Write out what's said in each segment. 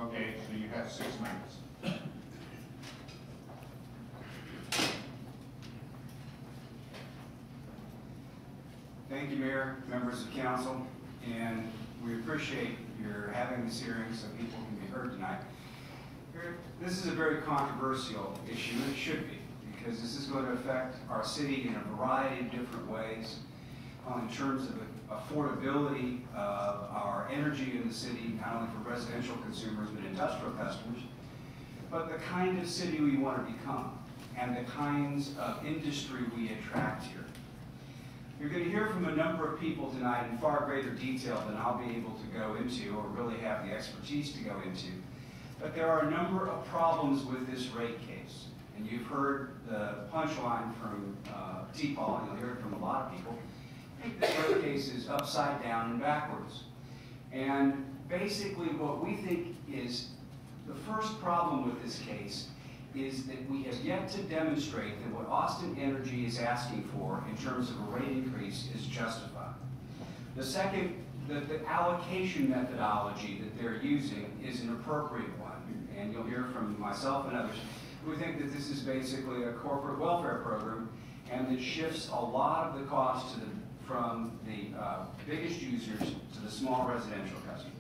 Okay, so you have 6 minutes. Thank you, Mayor, members of council, and we appreciate your having this hearing so people can be heard tonight. This is a very controversial issue, and it should be, because this is going to affect our city in a variety of different ways in terms of affordability of our energy in the city, not only for residential consumers but industrial customers, but the kind of city we want to become and the kinds of industry we attract here. You're going to hear from a number of people tonight in far greater detail than I'll be able to go into or really have the expertise to go into. But there are a number of problems with this rate case. And you've heard the punchline from T-Paul, and you'll hear it from a lot of people. I think this rate case is upside down and backwards. And basically what we think is the first problem with this case is that we have yet to demonstrate that what Austin Energy is asking for in terms of a rate increase is justified. The second, that the allocation methodology that they're using is an appropriate one. And you'll hear from myself and others who think that this is basically a corporate welfare program and that shifts a lot of the cost from the biggest users to the small residential customers.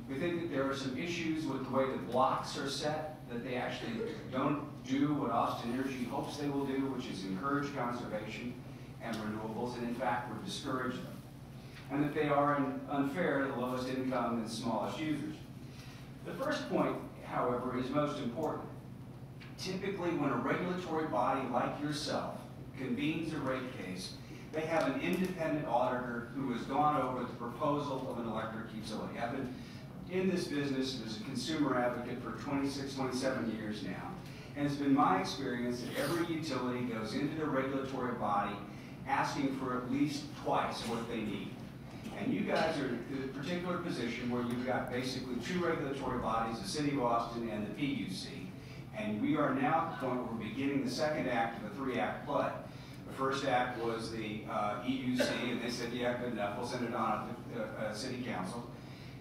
We think that there are some issues with the way the blocks are set, that they actually don't do what Austin Energy hopes they will do, which is encourage conservation and renewables, and in fact would discourage them. And that they are unfair to the lowest income and smallest users. The first point, however, is most important. Typically, when a regulatory body like yourself convenes a rate case, they have an independent auditor who has gone over the proposal of an electric utility. I've been in this business as a consumer advocate for 26, 27 years now. And it's been my experience that every utility goes into the regulatory body asking for at least twice what they need. And you guys are in a particular position where you've got basically 2 regulatory bodies, the City of Austin and the PUC. And we are now at the point where we're beginning the second act of a 3-act play. The first act was the EUC, and they said, yeah, good enough, we'll send it on to City Council.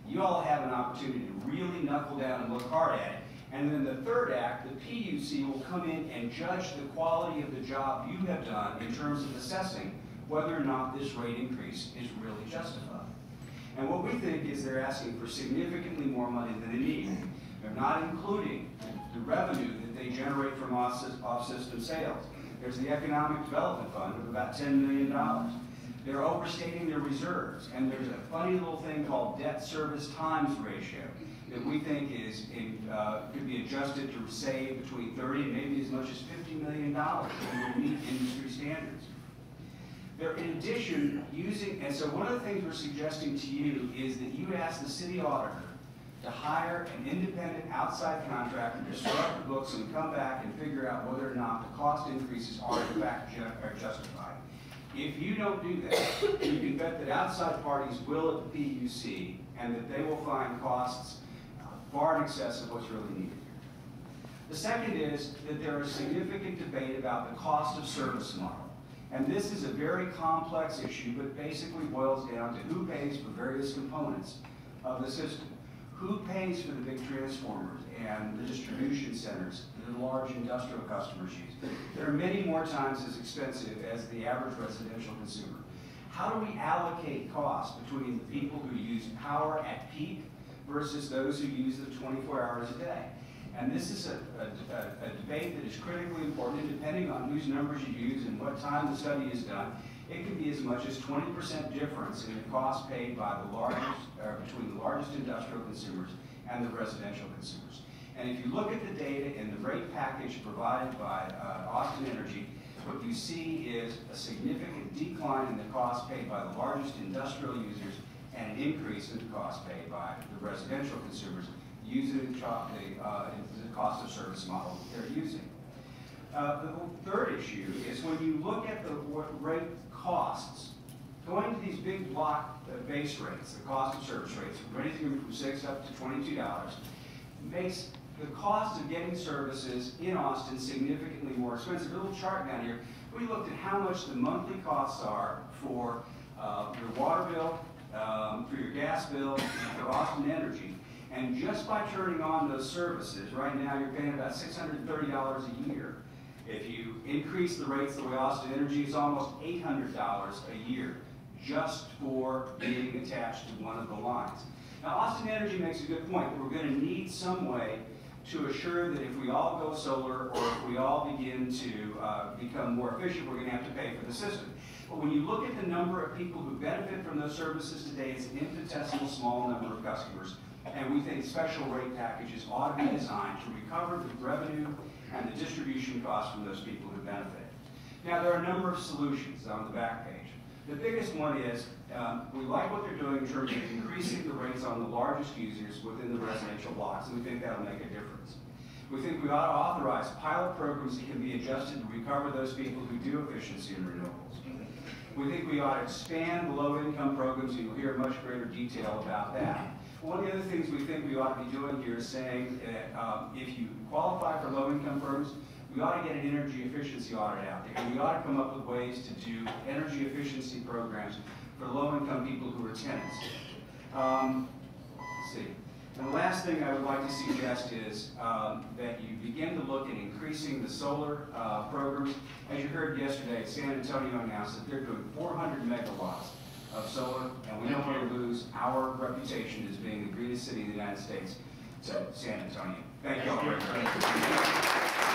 You all have an opportunity to really knuckle down and look hard at it. And then the third act, the PUC will come in and judge the quality of the job you have done in terms of assessing whether or not this rate increase is really justified. And what we think is they're asking for significantly more money than they need. They're not including the revenue that they generate from off-system sales. There's the Economic Development Fund of about $10 million. They're overstating their reserves, and there's a funny little thing called debt service times ratio that we think is could be adjusted to save between 30 and maybe as much as $50 million if we meet industry standards. They're in addition using, and so one of the things we're suggesting to you is that you ask the city auditor to hire an independent outside contractor to start up the books and come back and figure out whether or not the cost increases are in fact justified. If you don't do that, you can bet that outside parties will at the PUC and that they will find costs far in excess of what's really needed here. The second is that there is significant debate about the cost of service model. And this is a very complex issue, but basically boils down to who pays for various components of the system. Who pays for the big transformers and the distribution centers that the large industrial customers use? They're many more times as expensive as the average residential consumer. How do we allocate costs between the people who use power at peak versus those who use it 24 hours a day? And this is a debate that is critically important, and depending on whose numbers you use and what time the study is done, it can be as much as 20% difference in the cost paid by the largest, between the largest industrial consumers and the residential consumers. And if you look at the data in the rate package provided by Austin Energy, what you see is a significant decline in the cost paid by the largest industrial users and an increase in the cost paid by the residential consumers using the cost of service model that they're using. The third issue is when you look at the rate costs, going to these big block base rates, the cost of service rates, ranging from $6 up to $22, makes the cost of getting services in Austin significantly more expensive. A little chart down here, we looked at how much the monthly costs are for your water bill, for your gas bill, and for Austin Energy. And just by turning on those services, right now you're paying about $630 a year. If you increase the rates the way Austin Energy, it's almost $800 a year just for being attached to one of the lines. Now, Austin Energy makes a good point. We're going to need some way to assure that if we all go solar or if we all begin to become more efficient, we're going to have to pay for the system. But when you look at the number of people who benefit from those services today, it's an infinitesimal small number of customers. And we think special rate packages ought to be designed to recover the revenue and the distribution costs from those people who benefit. Now, there are a number of solutions on the back page. The biggest one is we like what they're doing in terms of increasing the rates on the largest users within the residential blocks, and we think that'll make a difference. We think we ought to authorize pilot programs that can be adjusted to recover those people who do efficiency and renewables. We think we ought to expand the low-income programs, and you'll hear much greater detail about that. One of the other things we think we ought to be doing here is saying that if you qualify for low-income programs, we ought to get an energy efficiency audit out there. And we ought to come up with ways to do energy efficiency programs for low-income people who are tenants. Let's see. And the last thing I would like to suggest is that you begin to look at increasing the solar programs. As you heard yesterday, San Antonio announced that they're doing 400 megawatts of solar, and we don't want to lose our reputation as being the greenest city in the United States to San Antonio. Thank you all very much.